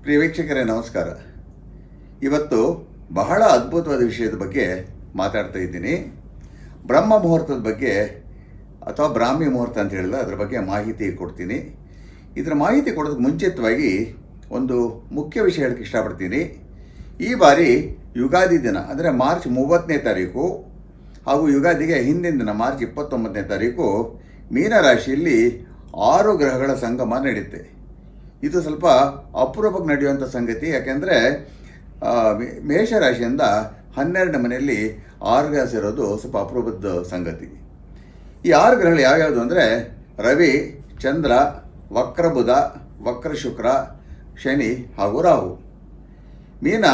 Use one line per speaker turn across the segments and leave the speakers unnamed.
ಪ್ರಿಯ ವೀಕ್ಷಕರೇ ನಮಸ್ಕಾರ. ಇವತ್ತು ಬಹಳ ಅದ್ಭುತವಾದ ವಿಷಯದ ಬಗ್ಗೆ ಮಾತಾಡ್ತಾ ಇದ್ದೀನಿ. ಬ್ರಹ್ಮ ಮುಹೂರ್ತದ ಬಗ್ಗೆ ಅಥವಾ ಬ್ರಾಹ್ಮಿ ಮುಹೂರ್ತ ಅಂತ ಹೇಳಿಲ್ಲ, ಅದರ ಬಗ್ಗೆ ಮಾಹಿತಿ ಕೊಡ್ತೀನಿ. ಇದರ ಮಾಹಿತಿ ಕೊಡೋದಕ್ಕೆ ಮುಂಚಿತವಾಗಿ ಒಂದು ಮುಖ್ಯ ವಿಷಯ ಹೇಳಕ್ಕೆ ಇಷ್ಟಪಡ್ತೀನಿ. ಈ ಬಾರಿ ಯುಗಾದಿ ದಿನ ಅಂದರೆ ಮಾರ್ಚ್ 30ನೇ ತಾರೀಕು ಹಾಗೂ ಯುಗಾದಿಗೆ ಹಿಂದಿನ ದಿನ ಮಾರ್ಚ್ 29ನೇ ತಾರೀಕು ಮೀನರಾಶಿಯಲ್ಲಿ 6 ಗ್ರಹಗಳ ಸಂಗಮ ನಡೆಯುತ್ತೆ. ಇದು ಸ್ವಲ್ಪ ಅಪರೂಪಕ್ಕೆ ನಡೆಯುವಂಥ ಸಂಗತಿ. ಯಾಕೆಂದರೆ ಮೇಷರಾಶಿಯಿಂದ 12ನೇ ಮನೆಯಲ್ಲಿ 6 ಗ್ರಹ ಸೇರೋದು ಸ್ವಲ್ಪ ಅಪರೂಪದ ಸಂಗತಿ. ಈ 6 ಗ್ರಹಗಳು ಯಾವ್ಯಾವುದು ಅಂದರೆ ರವಿ, ಚಂದ್ರ, ವಕ್ರ ಬುಧ, ವಕ್ರ ಶುಕ್ರ, ಶನಿ ಹಾಗೂ ರಾಹು. ಮೀನ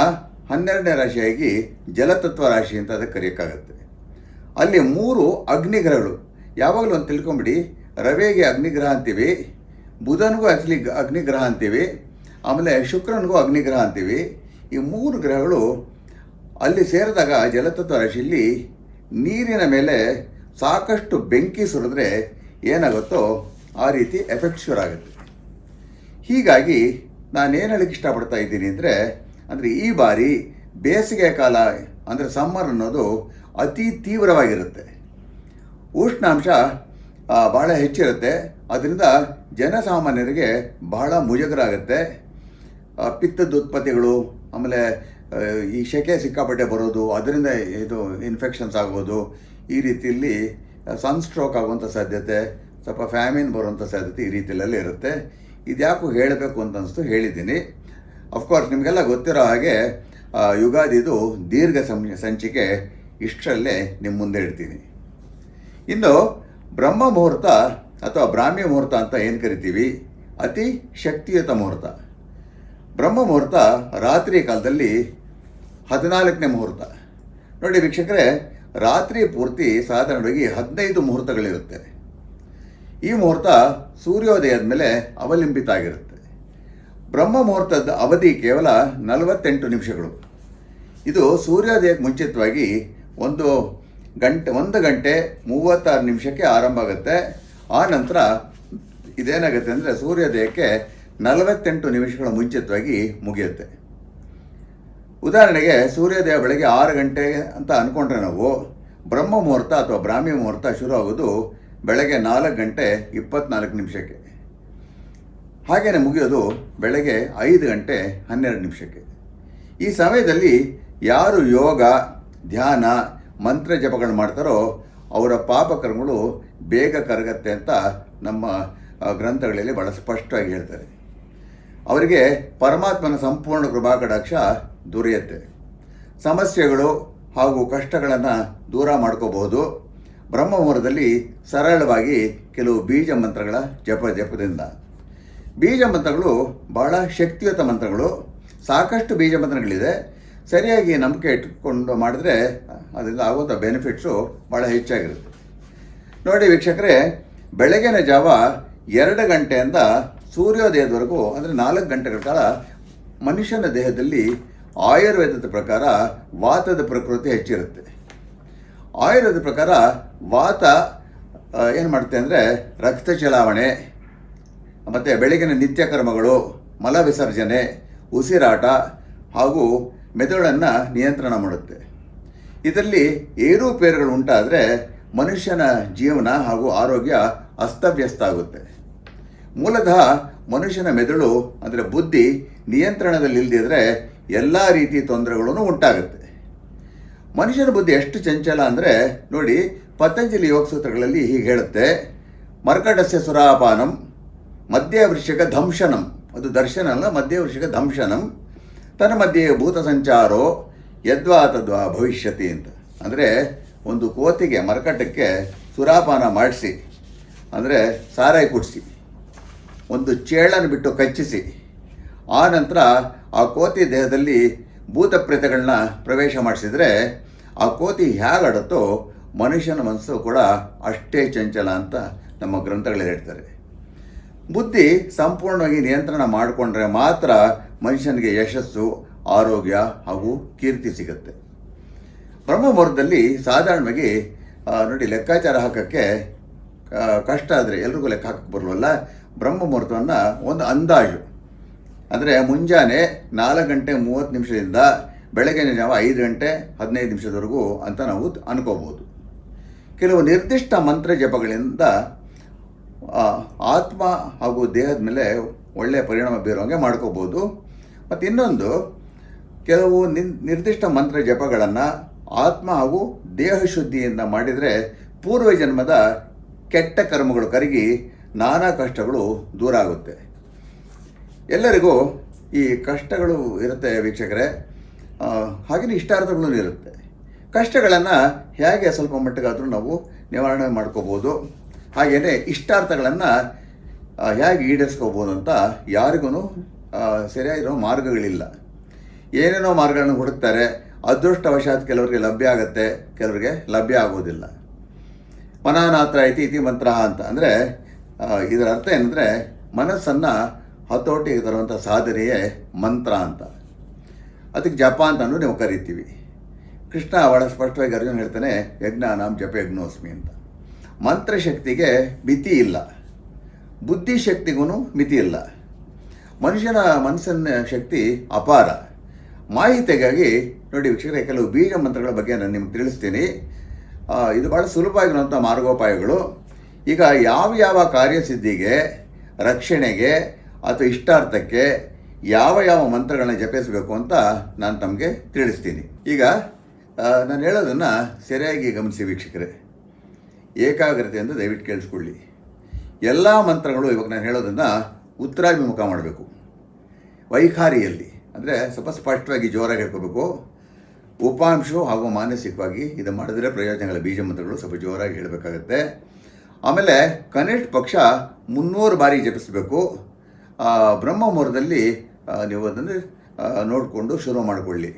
12ನೇ ರಾಶಿಯಾಗಿ ಜಲತತ್ವ ರಾಶಿ ಅಂತ ಅದಕ್ಕೆ ಕರೆಯೋಕ್ಕಾಗತ್ತೆ. ಅಲ್ಲಿ 3 ಅಗ್ನಿಗ್ರಹಗಳು. ಯಾವಾಗಲೂ ಒಂದು ತಿಳ್ಕೊಂಬಿಡಿ, ರವಿಗೆ ಅಗ್ನಿಗ್ರಹ ಅಂತೀವಿ, ಬುಧನಿಗೂ ಅಗ್ನಿಗ್ರಹ ಅಂತೀವಿ, ಆಮೇಲೆ ಶುಕ್ರನಿಗೂ ಅಗ್ನಿಗ್ರಹ ಅಂತೀವಿ. ಈ 3 ಗ್ರಹಗಳು ಅಲ್ಲಿ ಸೇರಿದಾಗ ಜಲತತ್ವ ರಾಶಿಯಲ್ಲಿ ನೀರಿನ ಮೇಲೆ ಸಾಕಷ್ಟು ಬೆಂಕಿ ಸುರಿದ್ರೆ ಏನಾಗುತ್ತೋ ಆ ರೀತಿ ಎಫೆಕ್ಟ್ ಶುರುವಾಗುತ್ತೆ. ಹೀಗಾಗಿ ನಾನೇನು ಹೇಳಕ್ಕೆ ಇಷ್ಟಪಡ್ತಾ ಇದ್ದೀನಿ ಅಂದರೆ ಈ ಬಾರಿ ಬೇಸಿಗೆ ಕಾಲ ಅಂದರೆ ಸಮ್ಮರ್ ಅನ್ನೋದು ಅತಿ ತೀವ್ರವಾಗಿರುತ್ತೆ. ಉಷ್ಣಾಂಶ ಬಹಳ ಹೆಚ್ಚಿರುತ್ತೆ. ಅದರಿಂದ ಜನಸಾಮಾನ್ಯರಿಗೆ ಬಹಳ ಮುಜುಗರ ಆಗುತ್ತೆ. ಪಿತ್ತದ ಉತ್ಪತ್ತಿಗಳು, ಆಮೇಲೆ ಈ ಸೆಕೆ ಸಿಕ್ಕಾಪಟ್ಟೆ ಬರೋದು, ಅದರಿಂದ ಇದು ಇನ್ಫೆಕ್ಷನ್ಸ್ ಆಗ್ಬೋದು. ಈ ರೀತಿಯಲ್ಲಿ ಸನ್ಸ್ಟ್ರೋಕ್ ಆಗುವಂಥ ಸಾಧ್ಯತೆ, ಸ್ವಲ್ಪ ಫ್ಯಾಮಿನ್ ಬರುವಂಥ ಸಾಧ್ಯತೆ ಈ ರೀತಿಯಲ್ಲೆಲ್ಲ ಇರುತ್ತೆ. ಇದ್ಯಾಕೂ ಹೇಳಬೇಕು ಅಂತ ಅನಿಸ್ತು, ಹೇಳಿದ್ದೀನಿ. ಅಫ್ಕೋರ್ಸ್ ನಿಮಗೆಲ್ಲ ಗೊತ್ತಿರೋ ಹಾಗೆ ಯುಗಾದಿದು ದೀರ್ಘ ಸಂಚಿಕೆ ಇಷ್ಟರಲ್ಲೇ ನಿಮ್ಮ ಮುಂದೆ ಇಡ್ತೀನಿ. ಇನ್ನು ಬ್ರಹ್ಮ ಮುಹೂರ್ತ ಅಥವಾ ಬ್ರಾಹ್ಮಿ ಮುಹೂರ್ತ ಅಂತ ಏನು ಕರಿತೀವಿ, ಅತಿ ಶಕ್ತಿಯುತ ಮುಹೂರ್ತ. ಬ್ರಹ್ಮ ಮುಹೂರ್ತ ರಾತ್ರಿ ಕಾಲದಲ್ಲಿ 14ನೇ ಮುಹೂರ್ತ. ನೋಡಿ ವೀಕ್ಷಕರೇ, ರಾತ್ರಿ ಪೂರ್ತಿ ಸಾಧಾರಣವಾಗಿ 15 ಮುಹೂರ್ತಗಳಿರುತ್ತೆ. ಈ ಮುಹೂರ್ತ ಸೂರ್ಯೋದಯದ ಮೇಲೆ ಅವಲಂಬಿತ ಆಗಿರುತ್ತೆ. ಬ್ರಹ್ಮ ಮುಹೂರ್ತದ ಅವಧಿ ಕೇವಲ 48 ನಿಮಿಷಗಳು. ಇದು ಸೂರ್ಯೋದಯಕ್ಕೆ ಮುಂಚಿತವಾಗಿ 1 ಗಂಟೆ 36 ನಿಮಿಷಕ್ಕೆ ಆರಂಭ ಆಗುತ್ತೆ. ಆ ನಂತರ ಇದೇನಾಗುತ್ತೆ ಅಂದರೆ ಸೂರ್ಯೋದಯಕ್ಕೆ 48 ನಿಮಿಷಗಳ ಮುಂಚಿತವಾಗಿ ಮುಗಿಯುತ್ತೆ. ಉದಾಹರಣೆಗೆ ಸೂರ್ಯೋದಯ ಬೆಳಗ್ಗೆ 6 ಗಂಟೆ ಅಂತ ಅಂದ್ಕೊಂಡ್ರೆ ನಾವು, ಬ್ರಹ್ಮ ಮುಹೂರ್ತ ಅಥವಾ ಬ್ರಾಹ್ಮಿ ಮುಹೂರ್ತ ಶುರು ಆಗೋದು ಬೆಳಗ್ಗೆ 4 ಗಂಟೆ 24 ನಿಮಿಷಕ್ಕೆ. ಹಾಗೆಯೇ ಮುಗಿಯೋದು ಬೆಳಗ್ಗೆ 5 ಗಂಟೆ 12 ನಿಮಿಷಕ್ಕೆ. ಈ ಸಮಯದಲ್ಲಿ ಯಾರು ಯೋಗ, ಧ್ಯಾನ, ಮಂತ್ರ ಜಪಗಳು ಮಾಡ್ತಾರೋ ಅವರ ಪಾಪಕರ್ಮಗಳು ಬೇಗ ಕರಗತ್ತೆ ಅಂತ ನಮ್ಮ ಗ್ರಂಥಗಳಲ್ಲಿ ಭಾಳ ಸ್ಪಷ್ಟವಾಗಿ ಹೇಳ್ತಾರೆ. ಅವರಿಗೆ ಪರಮಾತ್ಮನ ಸಂಪೂರ್ಣ ಕೃಪಾಕಟಾಕ್ಷ ದೊರೆಯುತ್ತೆ. ಸಮಸ್ಯೆಗಳು ಹಾಗೂ ಕಷ್ಟಗಳನ್ನು ದೂರ ಮಾಡ್ಕೋಬಹುದು. ಬ್ರಹ್ಮ ಮುಹೂರ್ತದಲ್ಲಿ ಸರಳವಾಗಿ ಕೆಲವು ಬೀಜ ಮಂತ್ರಗಳ ಜಪದಿಂದ. ಬೀಜ ಮಂತ್ರಗಳು ಬಹಳ ಶಕ್ತಿಯುತ ಮಂತ್ರಗಳು. ಸಾಕಷ್ಟು ಬೀಜ ಮಂತ್ರಗಳಿದೆ. ಸರಿಯಾಗಿ ನಂಬಿಕೆ ಇಟ್ಕೊಂಡು ಮಾಡಿದ್ರೆ ಅದರಿಂದ ಆಗುವಂಥ ಬೆನಿಫಿಟ್ಸು ಭಾಳ ಹೆಚ್ಚಾಗಿರುತ್ತೆ. ನೋಡಿ ವೀಕ್ಷಕರೇ, ಬೆಳಗಿನ ಜಾವ 2 ಗಂಟೆಯಿಂದ ಸೂರ್ಯೋದಯದವರೆಗೂ ಅಂದರೆ 4 ಗಂಟೆಗಳ ಕಾಲ ಮನುಷ್ಯನ ದೇಹದಲ್ಲಿ ಆಯುರ್ವೇದದ ಪ್ರಕಾರ ವಾತದ ಪ್ರಕೃತಿ ಹೆಚ್ಚಿರುತ್ತೆ. ಆಯುರ್ವೇದದ ಪ್ರಕಾರ ವಾತ ಏನು ಮಾಡುತ್ತೆ ಅಂದರೆ ರಕ್ತ ಚಲಾವಣೆ, ಮತ್ತು ಬೆಳಗಿನ ನಿತ್ಯ ಕರ್ಮಗಳು, ಮಲ ವಿಸರ್ಜನೆ, ಉಸಿರಾಟ ಹಾಗೂ ಮೆದುಳನ್ನು ನಿಯಂತ್ರಣ ಮಾಡುತ್ತೆ. ಇದರಲ್ಲಿ ಏರುಪೇರುಗಳು ಉಂಟಾದರೆ ಮನುಷ್ಯನ ಜೀವನ ಹಾಗೂ ಆರೋಗ್ಯ ಅಸ್ತವ್ಯಸ್ತ ಆಗುತ್ತೆ. ಮೂಲತಃ ಮನುಷ್ಯನ ಮೆದುಳು ಅಂದರೆ ಬುದ್ಧಿ ನಿಯಂತ್ರಣದಲ್ಲಿಲ್ಲದಿದ್ದರೆ ಎಲ್ಲ ರೀತಿಯ ತೊಂದರೆಗಳೂ ಉಂಟಾಗುತ್ತೆ. ಮನುಷ್ಯನ ಬುದ್ಧಿ ಎಷ್ಟು ಚಂಚಲ ಅಂದರೆ ನೋಡಿ, ಪತಂಜಲಿ ಯೋಗ ಸೂತ್ರಗಳಲ್ಲಿ ಹೀಗೆ ಹೇಳುತ್ತೆ: ಮರ್ಕಟಸ್ಯ ಸುರಾಪಾನಂ ಮಧ್ಯವೃಷಿಕ ದಂಶನಂ. ಅದು ದರ್ಶನ ಅಲ್ಲ, ಮಧ್ಯವೃಷಿಕ ದಂಶನಂ. ತನ್ನ ಮಧ್ಯೆ ಭೂತ ಸಂಚಾರೋ ಯದ್ವಾ ತದ್ವಾ ಭವಿಷ್ಯತಿ ಅಂತ. ಅಂದರೆ ಒಂದು ಕೋತಿಗೆ, ಮರ್ಕಟಕ್ಕೆ ಸುರಾಪಾನ ಮಾಡಿಸಿ, ಅಂದರೆ ಸಾರಾಯಿ ಕುಡಿಸಿ, ಒಂದು ಚೇಳನ್ನು ಬಿಟ್ಟು ಕಚ್ಚಿಸಿ, ಆ ನಂತರ ಆ ಕೋತಿ ದೇಹದಲ್ಲಿ ಭೂತ ಪ್ರೇತಗಳನ್ನ ಪ್ರವೇಶ ಮಾಡಿಸಿದರೆ ಆ ಕೋತಿ ಹೇಗಾಡುತ್ತೋ ಮನುಷ್ಯನ ಮನಸ್ಸು ಕೂಡ ಅಷ್ಟೇ ಚಂಚಲ ಅಂತ ನಮ್ಮ ಗ್ರಂಥಗಳಲ್ಲಿ ಹೇಳ್ತಾರೆ. ಬುದ್ಧಿ ಸಂಪೂರ್ಣವಾಗಿ ನಿಯಂತ್ರಣ ಮಾಡಿಕೊಂಡ್ರೆ ಮಾತ್ರ ಮನುಷ್ಯನಿಗೆ ಯಶಸ್ಸು, ಆರೋಗ್ಯ ಹಾಗೂ ಕೀರ್ತಿ ಸಿಗುತ್ತೆ. ಬ್ರಹ್ಮ ಮುಹೂರ್ತದಲ್ಲಿ ಸಾಧಾರಣವಾಗಿ ನೋಡಿ, ಲೆಕ್ಕಾಚಾರ ಹಾಕೋಕ್ಕೆ ಕಷ್ಟ ಆದರೆ ಎಲ್ರಿಗೂ ಲೆಕ್ಕ ಹಾಕಕ್ಕೆ ಬರಲ್ವಲ್ಲ. ಬ್ರಹ್ಮ ಮುಹೂರ್ತವನ್ನು ಒಂದು ಅಂದಾಜು ಅಂದರೆ ಮುಂಜಾನೆ 4:30 ಬೆಳಗಿನ ಜಾವ 5:15 ಅಂತ ನಾವು ಅನ್ಕೋಬೋದು. ಕೆಲವು ನಿರ್ದಿಷ್ಟ ಮಂತ್ರ ಜಪಗಳಿಂದ ಆತ್ಮ ಹಾಗೂ ದೇಹದ ಮೇಲೆ ಒಳ್ಳೆಯ ಪರಿಣಾಮ ಬೀರುವಂಗೆ ಮಾಡ್ಕೋಬೋದು. ಮತ್ತು ಇನ್ನೊಂದು, ಕೆಲವು ನಿರ್ದಿಷ್ಟ ಮಂತ್ರ ಜಪಗಳನ್ನು ಆತ್ಮ ಹಾಗೂ ದೇಹ ಶುದ್ಧಿಯಿಂದ ಮಾಡಿದರೆ ಪೂರ್ವ ಜನ್ಮದ ಕೆಟ್ಟ ಕರ್ಮಗಳು ಕರಗಿ ನಾನಾ ಕಷ್ಟಗಳು ದೂರ ಆಗುತ್ತೆ. ಎಲ್ಲರಿಗೂ ಈ ಕಷ್ಟಗಳು ಇರುತ್ತೆ ವೀಕ್ಷಕರೇ, ಹಾಗೆಯೇ ಇಷ್ಟಾರ್ಥಗಳೂ ಇರುತ್ತೆ. ಕಷ್ಟಗಳನ್ನು ಹೇಗೆ ಸ್ವಲ್ಪ ಮಟ್ಟಿಗಾದರೂ ನಾವು ನಿವಾರಣೆ ಮಾಡ್ಕೋಬೋದು, ಹಾಗೆಯೇ ಇಷ್ಟಾರ್ಥಗಳನ್ನು ಹೇಗೆ ಈಡೇರಿಸ್ಕೋಬೋದು ಅಂತ ಯಾರಿಗೂ ಸರಿಯಾಗಿರೋ ಮಾರ್ಗಗಳಿಲ್ಲ. ಏನೇನೋ ಮಾರ್ಗಗಳನ್ನು ಹುಡುಕ್ತಾರೆ. ಅದೃಷ್ಟವಶಾತ್ ಕೆಲವರಿಗೆ ಲಭ್ಯ ಆಗುತ್ತೆ, ಕೆಲವರಿಗೆ ಲಭ್ಯ ಆಗೋದಿಲ್ಲ. ಮನನಾತ್ರ ಐತಿ ಇತಿ ಮಂತ್ರ ಅಂತ ಅಂದರೆ ಇದರ ಅರ್ಥ ಏನಂದರೆ ಮನಸ್ಸನ್ನು ಹತೋಟಿಗೆ ತರುವಂಥ ಸಾಧನೆಯೇ ಮಂತ್ರ ಅಂತ. ಅದಕ್ಕೆ ಜಪ ಅಂತಲೂ ನಾವು ಕರಿತೀವಿ. ಕೃಷ್ಣ ಭಾಳ ಸ್ಪಷ್ಟವಾಗಿ ಅರ್ಜುನ ಹೇಳ್ತಾನೆ, ಯಜ್ಞಾನಾಂ ಜಪ ಯಜ್ಞೋಸ್ಮಿ ಅಂತ. ಮಂತ್ರಶಕ್ತಿಗೆ ಮಿತಿ ಇಲ್ಲ, ಬುದ್ಧಿಶಕ್ತಿಗೂ ಮಿತಿ ಇಲ್ಲ. ಮನುಷ್ಯನ ಮನಸ್ಸಿನ ಶಕ್ತಿ ಅಪಾರ. ಮಾಹಿತಿಗಾಗಿ ನೋಡಿ ವೀಕ್ಷಕರೇ, ಕೆಲವು ಬೀಜ ಮಂತ್ರಗಳ ಬಗ್ಗೆ ನಾನು ನಿಮ್ಗೆ ತಿಳಿಸ್ತೀನಿ. ಇದು ಭಾಳ ಸುಲಭವಾಗಿರುವಂಥ ಮಾರ್ಗೋಪಾಯಗಳು. ಈಗ ಯಾವ ಕಾರ್ಯಸಿದ್ಧಿಗೆ, ರಕ್ಷಣೆಗೆ ಅಥವಾ ಇಷ್ಟಾರ್ಥಕ್ಕೆ ಯಾವ ಮಂತ್ರಗಳನ್ನ ಜಪಿಸಬೇಕು ಅಂತ ನಾನು ತಮಗೆ ತಿಳಿಸ್ತೀನಿ. ಈಗ ನಾನು ಹೇಳೋದನ್ನು ಸರಿಯಾಗಿ ಗಮನಿಸಿ ವೀಕ್ಷಕರೇ, ಏಕಾಗ್ರತೆಯಿಂದ ದಯವಿಟ್ಟು ಕೇಳಿಸ್ಕೊಳ್ಳಿ. ಎಲ್ಲ ಮಂತ್ರಗಳು ಇವಾಗ ನಾನು ಹೇಳೋದನ್ನು ಉತ್ತರಾಭಿಮುಖ ಮಾಡಬೇಕು, ವೈಖಾರಿಯಲ್ಲಿ, ಅಂದರೆ ಸ್ವಲ್ಪ ಸ್ಪಷ್ಟವಾಗಿ ಜೋರಾಗಿ ಹೇಳ್ಕೋಬೇಕು. ಉಪಾಂಶ ಹಾಗೂ ಮಾನಸಿಕವಾಗಿ ಇದು ಮಾಡಿದ್ರೆ ಪ್ರಯೋಜನಗಳ ಬೀಜ ಮಂತ್ರಗಳು ಸ್ವಲ್ಪ ಜೋರಾಗಿ ಹೇಳಬೇಕಾಗತ್ತೆ. ಆಮೇಲೆ ಕನಿಷ್ಠ ಪಕ್ಷ 300 ಬಾರಿ ಜಪಿಸಬೇಕು. ಬ್ರಹ್ಮ ಮುಹೂರ್ತದಲ್ಲಿ ನೀವು ಅದನ್ನು ನೋಡಿಕೊಂಡು ಶುರು ಮಾಡಿಕೊಳ್ಳಿ.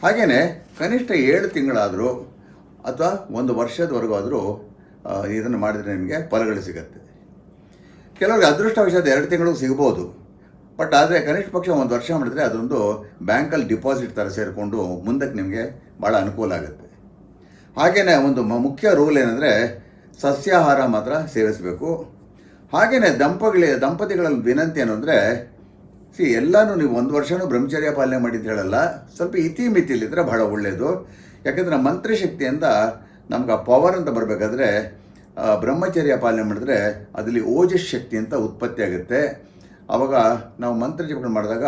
ಹಾಗೆಯೇ ಕನಿಷ್ಠ 7 ತಿಂಗಳಾದರೂ ಅಥವಾ 1 ವರ್ಷದವರೆಗೂ ಆದರೂ ಇದನ್ನು ಮಾಡಿದರೆ ನಿಮಗೆ ಫಲಗಳು ಸಿಗುತ್ತೆ. ಕೆಲವರಿಗೆ ಅದೃಷ್ಟವಶಾತ್ 2 ತಿಂಗಳು ಸಿಗ್ಬೋದು. ಬಟ್ ಆದರೆ ಕನಿಷ್ಠ ಪಕ್ಷ 1 ವರ್ಷ ಮಾಡಿದ್ರೆ ಅದೊಂದು ಬ್ಯಾಂಕಲ್ಲಿ ಡಿಪಾಸಿಟ್ ಥರ ಸೇರಿಕೊಂಡು ಮುಂದಕ್ಕೆ ನಿಮಗೆ ಭಾಳ ಅನುಕೂಲ ಆಗುತ್ತೆ. ಹಾಗೆಯೇ ಒಂದು ಮುಖ್ಯ ರೂಲ್ ಏನಂದರೆ ಸಸ್ಯಾಹಾರ ಮಾತ್ರ ಸೇವಿಸಬೇಕು. ಹಾಗೆಯೇ ದಂಪತಿಗಳ ವಿನಂತಿ ಏನು ಅಂದರೆ, ಎಲ್ಲನೂ ನೀವು 1 ವರ್ಷನೂ ಬ್ರಹ್ಮಚರ್ಯ ಪಾಲನೆ ಮಾಡಿ ಅಂತ ಹೇಳಲ್ಲ, ಸ್ವಲ್ಪ ಇತಿಮಿತಿಲಿದ್ದರೆ ಭಾಳ ಒಳ್ಳೆಯದು. ಯಾಕೆಂದರೆ ಮಂತ್ರಶಕ್ತಿಯಿಂದ ನಮ್ಗೆ ಆ ಪವರ್ ಅಂತ ಬರಬೇಕಾದ್ರೆ ಬ್ರಹ್ಮಚರ್ಯ ಪಾಲನೆ ಮಾಡಿದ್ರೆ ಅದರಲ್ಲಿ ಓಜಸ್ ಶಕ್ತಿ ಅಂತ ಉತ್ಪತ್ತಿ ಆಗುತ್ತೆ. ಆವಾಗ ನಾವು ಮಂತ್ರ ಜಪಗಳು ಮಾಡಿದಾಗ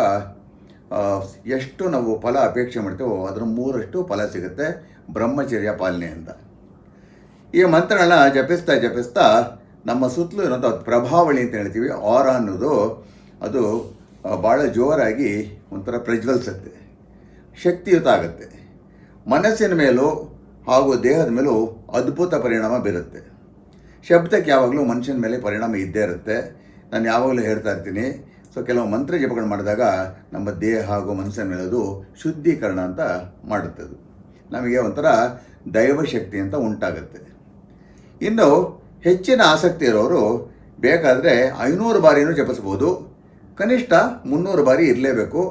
ಎಷ್ಟು ನಾವು ಫಲ ಅಪೇಕ್ಷೆ ಮಾಡ್ತೇವೋ ಅದರ 3ರಷ್ಟು ಫಲ ಸಿಗುತ್ತೆ ಬ್ರಹ್ಮಚರ್ಯ ಪಾಲನೆಯಿಂದ. ಈ ಮಂತ್ರಗಳನ್ನ ಜಪಿಸ್ತಾ ನಮ್ಮ ಸುತ್ತಲೂ ಇರೋಂಥ ಪ್ರಭಾವಳಿ ಅಂತ ಹೇಳ್ತೀವಿ, ಆರಾ ಅನ್ನೋದು, ಅದು ಭಾಳ ಜೋರಾಗಿ ಒಂಥರ ಪ್ರಜ್ವಲಿಸುತ್ತೆ, ಶಕ್ತಿಯುತ ಆಗುತ್ತೆ. ಮನಸ್ಸಿನ ಮೇಲೂ ಹಾಗೂ ದೇಹದ ಮೇಲೂ ಅದ್ಭುತ ಪರಿಣಾಮ ಬೀರುತ್ತೆ. ಶಬ್ದಕ್ಕೆ ಯಾವಾಗಲೂ ಮನುಷ್ಯನ ಮೇಲೆ ಪರಿಣಾಮ ಇದ್ದೇ ಇರುತ್ತೆ. ನಾನು ಯಾವಾಗಲೂ ಹೇಳ್ತಾ ಇರ್ತೀನಿ. ಕೆಲವು ಮಂತ್ರ ಜಪಗಳು ಮಾಡಿದಾಗ ನಮ್ಮ ದೇಹ ಹಾಗೂ ಮನಸ್ಸಿನ ಮೇಲೆ ಅದು ಶುದ್ಧೀಕರಣ ಅಂತ ಮಾಡುತ್ತೆ. ಅದು ನಮಗೆ ಒಂಥರ ದೈವಶಕ್ತಿ ಅಂತ ಉಂಟಾಗುತ್ತೆ. ಇನ್ನು ಹೆಚ್ಚಿನ ಆಸಕ್ತಿ ಇರೋರು ಬೇಕಾದರೆ 500 ಬಾರಿನೂ ಜಪಿಸ್ಬೋದು. ಕನಿಷ್ಠ 300 ಬಾರಿ ಇರಲೇಬೇಕು.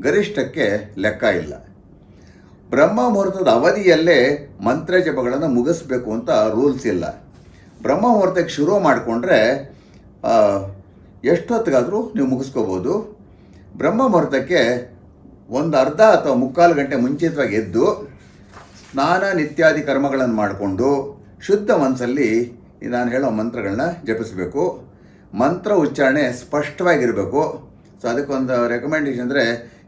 ಗರಿಷ್ಠಕ್ಕೆ ಲೆಕ್ಕ ಇಲ್ಲ. ಬ್ರಹ್ಮ ಮುಹೂರ್ತದ ಅವಧಿಯಲ್ಲೇ ಮಂತ್ರ ಜಪಗಳನ್ನು ಮುಗಿಸ್ಬೇಕು ಅಂತ ರೂಲ್ಸ್ ಇಲ್ಲ. ಬ್ರಹ್ಮ ಮುಹೂರ್ತಕ್ಕೆ ಶುರು ಮಾಡಿಕೊಂಡ್ರೆ ಎಷ್ಟೊತ್ತಿಗಾದರೂ ನೀವು ಮುಗಿಸ್ಕೋಬೋದು. ಬ್ರಹ್ಮ ಮುಹೂರ್ತಕ್ಕೆ ಒಂದು ಅರ್ಧ ಅಥವಾ 3/4 ಗಂಟೆ ಮುಂಚಿತವಾಗಿ ಎದ್ದು ಸ್ನಾನ ನಿತ್ಯಾದಿ ಕರ್ಮಗಳನ್ನು ಮಾಡಿಕೊಂಡು ಶುದ್ಧ ಮನಸ್ಸಲ್ಲಿ ನಾನು ಹೇಳೋ ಮಂತ್ರಗಳನ್ನ ಜಪಿಸಬೇಕು. ಮಂತ್ರ ಉಚ್ಚಾರಣೆ ಸ್ಪಷ್ಟವಾಗಿರಬೇಕು. ಅದಕ್ಕೊಂದು ರೆಕಮೆಂಡೇಶನ್ ಅಂದರೆ,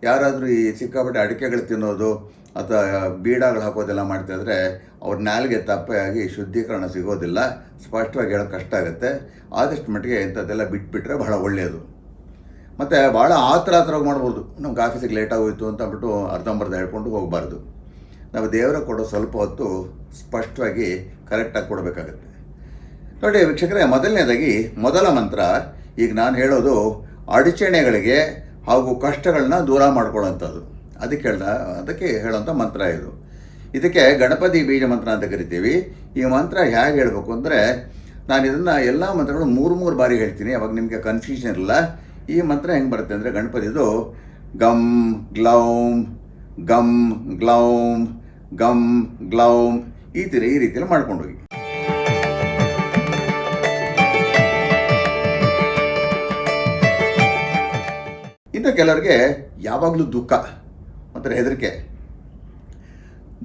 ಯಾರಾದರೂ ಈ ಸಿಕ್ಕಾಪಟ್ಟೆ ಅಡಿಕೆಗಳು ತಿನ್ನೋದು ಅಥವಾ ಬೀಡಾಗಳು ಹಾಕೋದೆಲ್ಲ ಮಾಡ್ತಾಯಿದ್ರೆ ಅವ್ರ ನಾಲಿಗೆ ತಪ್ಪಾಗಿ ಶುದ್ಧೀಕರಣ ಸಿಗೋದಿಲ್ಲ. ಸ್ಪಷ್ಟವಾಗಿ ಹೇಳೋಕ್ಕೆ ಕಷ್ಟ ಆಗುತ್ತೆ. ಆದಷ್ಟು ಮಟ್ಟಿಗೆ ಇಂಥದ್ದೆಲ್ಲ ಬಿಟ್ಬಿಟ್ರೆ ಬಹಳ ಒಳ್ಳೆಯದು. ಮತ್ತು ಭಾಳ ಆತರವಾಗಿ ಮಾಡ್ಬೋದು. ನಮ್ಗೆ ಆಫೀಸಿಗೆ ಲೇಟಾಗೋಯ್ತು ಅಂತ ಅಂದ್ಬಿಟ್ಟು ಅರ್ಧಂಬರ್ಧ ಹೇಳ್ಕೊಂಡು ಹೋಗಬಾರ್ದು. ನಾವು ದೇವರ ಕೊಡೋ ಸ್ವಲ್ಪ ಹೊತ್ತು ಸ್ಪಷ್ಟವಾಗಿ ಕರೆಕ್ಟಾಗಿ ಕೊಡಬೇಕಾಗತ್ತೆ. ನೋಡಿ ವೀಕ್ಷಕರೇ, ಮೊದಲನೇದಾಗಿ ಮೊದಲ ಮಂತ್ರ ಈಗ ನಾನು ಹೇಳೋದು ಅಡಚಣೆಗಳಿಗೆ ಹಾಗೂ ಕಷ್ಟಗಳನ್ನ ದೂರ ಮಾಡ್ಕೊಳ್ಳೋಂಥದ್ದು. ಅದಕ್ಕೆ ಹೇಳೋಂಥ ಮಂತ್ರ ಇದು. ಇದಕ್ಕೆ ಗಣಪತಿ ಬೀಜ ಮಂತ್ರ ಅಂತ ಕರಿತೀವಿ. ಈ ಮಂತ್ರ ಹೇಗೆ ಹೇಳಬೇಕು ಅಂದರೆ, ನಾನು ಇದನ್ನು ಎಲ್ಲ ಮಂತ್ರಗಳು 3 ಬಾರಿ ಹೇಳ್ತೀನಿ, ಅವಾಗ ನಿಮಗೆ ಕನ್ಫ್ಯೂಷನ್ ಇರಲ್ಲ. ಈ ಮಂತ್ರ ಹೆಂಗೆ ಬರುತ್ತೆ ಅಂದರೆ, ಗಣಪತಿದು ಗಂ ಗ್ಲೌಂ ಗಂ ಗ್ಲೌಂ ಗಂ ಗ್ಲೌಂ ಈ ರೀತಿಯಲ್ಲಿ ಮಾಡ್ಕೊಂಡೋಗಿ. ಇನ್ನು ಕೆಲವರಿಗೆ ಯಾವಾಗಲೂ ದುಃಖ ಮತ್ತು ಹೆದರಿಕೆ.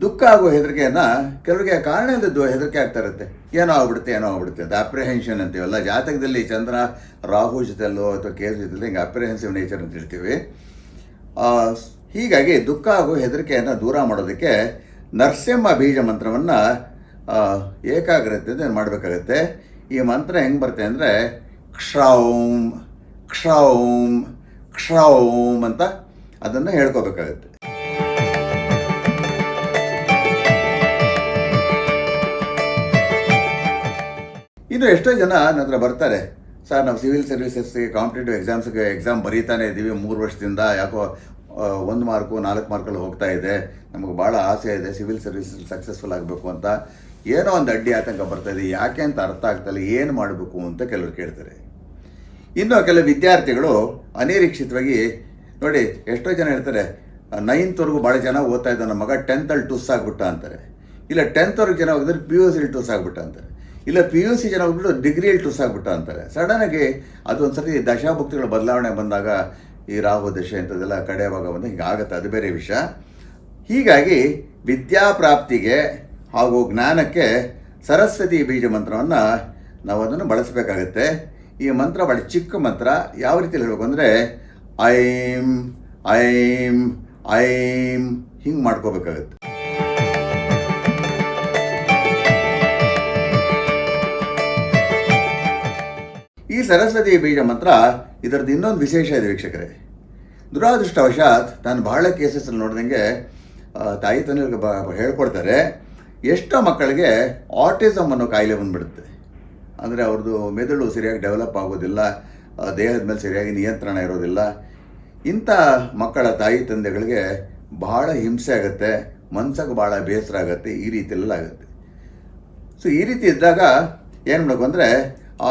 ದುಃಖ ಹಾಗೂ ಹೆದರಿಕೆಯನ್ನು ಕೆಲವರಿಗೆ ಕಾರಣ ಇಲ್ಲದ್ದು ಹೆದರಿಕೆ ಆಗ್ತಾ ಇರುತ್ತೆ. ಏನೋ ಆಗ್ಬಿಡುತ್ತೆ ಅಂತ ಅಪ್ರಿಹೆನ್ಷನ್ ಅಂತೀವಲ್ಲ. ಜಾತಕದಲ್ಲಿ ಚಂದ್ರ ರಾಹು ಜೊತೆಯಲ್ಲೋ ಅಥವಾ ಕೇತು ಜೊತೆಯಲ್ಲೋ ಹಿಂಗೆ ಅಪ್ರಿಹೆನ್ಸಿವ್ ನೇಚರ್ ಅಂತ ಹೇಳ್ತೀವಿ. ಹೀಗಾಗಿ ದುಃಖ ಹಾಗೂ ಹೆದರಿಕೆಯನ್ನು ದೂರ ಮಾಡೋದಕ್ಕೆ ನರಸಿಂಹ ಬೀಜ ಮಂತ್ರವನ್ನು ಏಕಾಗ್ರತೆಯಿಂದ ಮಾಡಬೇಕಾಗತ್ತೆ. ಈ ಮಂತ್ರ ಹೆಂಗೆ ಬರುತ್ತೆ ಅಂದರೆ ಕ್ಷೌಂ ಕ್ಷೌಂ ಕ್ಷೌಂ ಅಂತ ಅದನ್ನು ಹೇಳ್ಕೋಬೇಕಾಗತ್ತೆ. ಇನ್ನು ಎಷ್ಟೋ ಜನ ನನ್ನ ಹತ್ರ ಬರ್ತಾರೆ, ಸರ್ ನಾವು ಸಿವಿಲ್ ಸರ್ವಿಸಸ್ಗೆ ಕಾಂಪಿಟೇಟಿವ್ ಎಕ್ಸಾಮ್ ಬರೀತಾನೆ ಇದ್ದೀವಿ 3 ವರ್ಷದಿಂದ, ಯಾಕೋ 1 ಮಾರ್ಕು 4 ಮಾರ್ಕಲ್ಲಿ ಹೋಗ್ತಾ ಇದೆ, ನಮಗೆ ಭಾಳ ಆಸೆ ಇದೆ ಸಿವಿಲ್ ಸರ್ವಿಸಸ್ ಸಕ್ಸಸ್ಫುಲ್ ಆಗಬೇಕು ಅಂತ. ಏನೋ ಒಂದು ಅಡ್ಡಿ ಆತಂಕ ಬರ್ತಾಯಿದೆ, ಯಾಕೆ ಅಂತ ಅರ್ಥ ಆಗ್ತಾಯಿಲ್ಲ, ಏನು ಮಾಡಬೇಕು ಅಂತ ಕೆಲವರು ಕೇಳ್ತಾರೆ. ಇನ್ನು ಕೆಲವು ವಿದ್ಯಾರ್ಥಿಗಳು ಅನಿರೀಕ್ಷಿತವಾಗಿ ನೋಡಿ ಎಷ್ಟೋ ಜನ ಹೇಳ್ತಾರೆ 9th ಭಾಳ ಜನ ಓದ್ತಾ ಇದ್ದ ನಮ್ಮ ಮಗ 10th ಟುಸ್ ಆಗಿಬಿಟ್ಟ ಅಂತಾರೆ, ಇಲ್ಲ 10th ಜನ ಹೋಗಿದ್ರೆ PUC ಟುಸ್ ಆಗಿಬಿಟ್ಟ ಅಂತಾರೆ, ಇಲ್ಲ PUC ಜನ ಹೋಗ್ಬಿಟ್ಟು ಡಿಗ್ರಿಯಲ್ಲಿ ಟುಸ್ ಆಗಿಬಿಟ್ಟ ಅಂತಾರೆ. ಸಡನ್ನಾಗಿ ಅದೊಂದು ಸರ್ತಿ ದಶಾಭುಕ್ತಿಗಳ ಬದಲಾವಣೆ ಬಂದಾಗ ಈ ರಾಹು ದಶೆ ಅಂಥದ್ದೆಲ್ಲ ಕಡೆ ಭಾಗ ಬಂದು ಹೀಗಾಗತ್ತೆ, ಅದು ಬೇರೆ ವಿಷಯ. ಹೀಗಾಗಿ ವಿದ್ಯಾಪ್ರಾಪ್ತಿಗೆ ಹಾಗೂ ಜ್ಞಾನಕ್ಕೆ ಸರಸ್ವತಿ ಬೀಜ ಮಂತ್ರವನ್ನು ನಾವು ಅದನ್ನು ಬಳಸಬೇಕಾಗತ್ತೆ. ಈ ಮಂತ್ರ ಭಾಳ ಚಿಕ್ಕ ಮಂತ್ರ. ಯಾವ ರೀತಿ ಹೇಳಬೇಕು ಅಂದರೆ ಐಂ ಐಂ ಐಂ ಹಿಂಗೆ ಮಾಡ್ಕೋಬೇಕಾಗತ್ತೆ. ಈ ಸರಸ್ವತಿ ಬೀಜ ಮಂತ್ರ ಇದರದ್ದು ಇನ್ನೊಂದು ವಿಶೇಷ ಇದೆ ವೀಕ್ಷಕರೇ. ದುರಾದೃಷ್ಟವಶಾತ್ ನಾನು ಬಹಳ ಕೇಸಸ್ಸಲ್ಲಿ ನೋಡಿದಂಗೆ ತಾಯಿ ತಂದೆಗಳಿಗೆ ಹೇಳ್ಕೊಡ್ತಾರೆ, ಎಷ್ಟೋ ಮಕ್ಕಳಿಗೆ ಆಟಿಸಮ್ ಅನ್ನೋ ಕಾಯಿಲೆ ಬಂದುಬಿಡುತ್ತೆ. ಅಂದರೆ ಅವ್ರದ್ದು ಮೆದುಳು ಸರಿಯಾಗಿ ಡೆವಲಪ್ ಆಗೋದಿಲ್ಲ, ದೇಹದ ಮೇಲೆ ಸರಿಯಾಗಿ ನಿಯಂತ್ರಣ ಇರೋದಿಲ್ಲ. ಇಂಥ ಮಕ್ಕಳ ತಾಯಿ ತಂದೆಗಳಿಗೆ ಬಹಳ ಹಿಂಸೆ ಆಗುತ್ತೆ, ಮನ್ಸಿಗೆ ಭಾಳ ಬೇಸರ ಆಗುತ್ತೆ, ಈ ರೀತಿಯೆಲ್ಲ ಆಗುತ್ತೆ. ಸೊ ಈ ರೀತಿ ಇದ್ದಾಗ ಏನು ಮಾಡಬೇಕು ಅಂದರೆ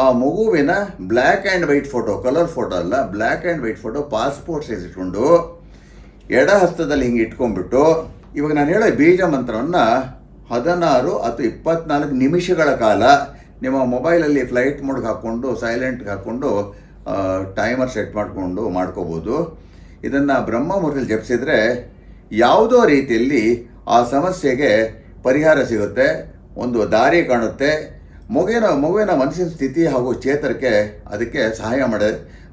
ಆ ಮಗುವಿನ black and white photo, colour photo ಅಲ್ಲ, black and white photo passport size ಇಟ್ಕೊಂಡು ಎಡ ಹಸ್ತದಲ್ಲಿ ಹಿಂಗೆ ಇಟ್ಕೊಂಡ್ಬಿಟ್ಟು, ಇವಾಗ ನಾನು ಹೇಳೋ ಬೀಜ ಮಂತ್ರವನ್ನು 16 ಅಥವಾ 24 ನಿಮಿಷಗಳ ಕಾಲ ನಿಮ್ಮ ಮೊಬೈಲಲ್ಲಿ ಫ್ಲೈಟ್ ಮೋಡ್ಗೆ ಹಾಕ್ಕೊಂಡು ಸೈಲೆಂಟ್ಗೆ ಹಾಕ್ಕೊಂಡು ಟೈಮರ್ ಸೆಟ್ ಮಾಡಿಕೊಂಡು ಮಾಡ್ಕೋಬೋದು. ಇದನ್ನು ಬ್ರಹ್ಮ ಮುಹೂರ್ತದಲ್ಲಿ ಜಪಿಸಿದರೆ ಯಾವುದೋ ರೀತಿಯಲ್ಲಿ ಆ ಸಮಸ್ಯೆಗೆ ಪರಿಹಾರ ಸಿಗುತ್ತೆ, ಒಂದು ದಾರಿ ಕಾಣುತ್ತೆ. ಮಗುವಿನ ಮನಸ್ಸಿನ ಸ್ಥಿತಿ ಹಾಗೂ ಚೇತರಿಕೆ ಅದಕ್ಕೆ ಸಹಾಯ